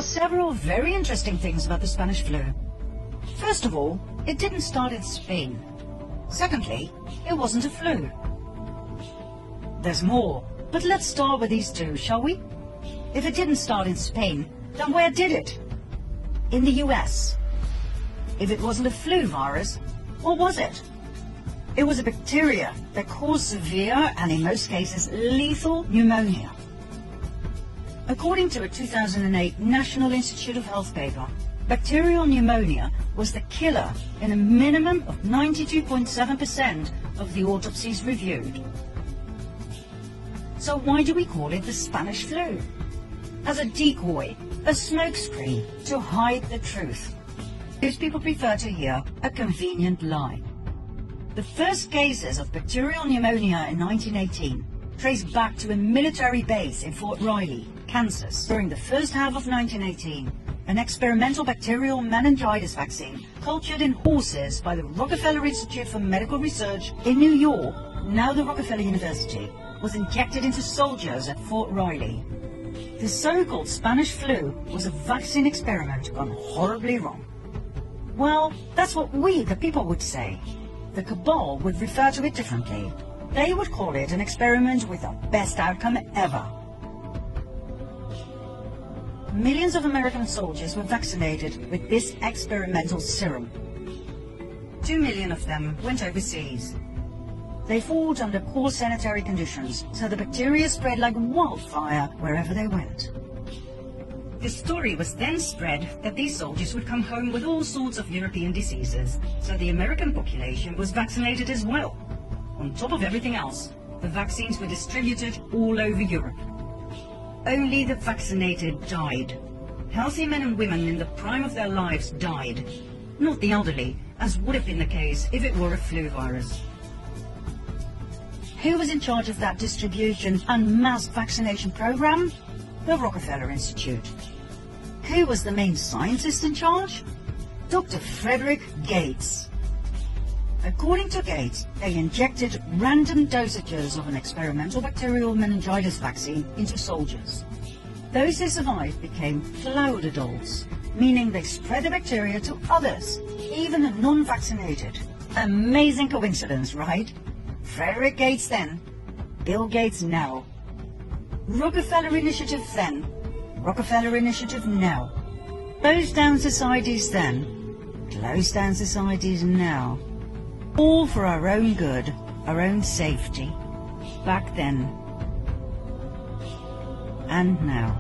several very interesting things about the Spanish flu. First of all, it didn't start in Spain. Secondly, it wasn't a flu. There's more, but let's start with these two, shall we? If it didn't start in Spain, then where did it? In the US. If it wasn't a flu virus, what was it? It was a bacteria that caused severe and in most cases lethal pneumonia. According to a 2008 National Institute of Health paper, bacterial pneumonia was the killer in a minimum of 92.7% of the autopsies reviewed. So why do we call it the Spanish flu? As a decoy, a smokescreen to hide the truth. Those people prefer to hear a convenient lie. The first cases of bacterial pneumonia in 1918 trace back to a military base in Fort Riley, Kansas. During the first half of 1918, an experimental bacterial meningitis vaccine cultured in horses by the Rockefeller Institute for Medical Research in New York, now the Rockefeller University, was injected into soldiers at Fort Riley. The so-called Spanish flu was a vaccine experiment gone horribly wrong. Well, that's what we, the people, would say. The cabal would refer to it differently. They would call it an experiment with the best outcome ever. Millions of American soldiers were vaccinated with this experimental serum. 2 million of them went overseas. They fought under poor sanitary conditions, so the bacteria spread like wildfire wherever they went. The story was then spread that these soldiers would come home with all sorts of European diseases, so the American population was vaccinated as well. On top of everything else, the vaccines were distributed all over Europe. Only the vaccinated died. Healthy men and women in the prime of their lives died, not the elderly, as would have been the case if it were a flu virus. Who was in charge of that distribution and mass vaccination program? The Rockefeller Institute. Who was the main scientist in charge? Dr. Frederick Gates. According to Gates, they injected random dosages of an experimental bacterial meningitis vaccine into soldiers. Those who survived became flowered adults, meaning they spread the bacteria to others, even the non-vaccinated. Amazing coincidence, right? Frederick Gates then, Bill Gates now. Rockefeller Initiative then, Rockefeller Initiative now. Closed down societies then, closed down societies now. All for our own good, our own safety. Back then. And now.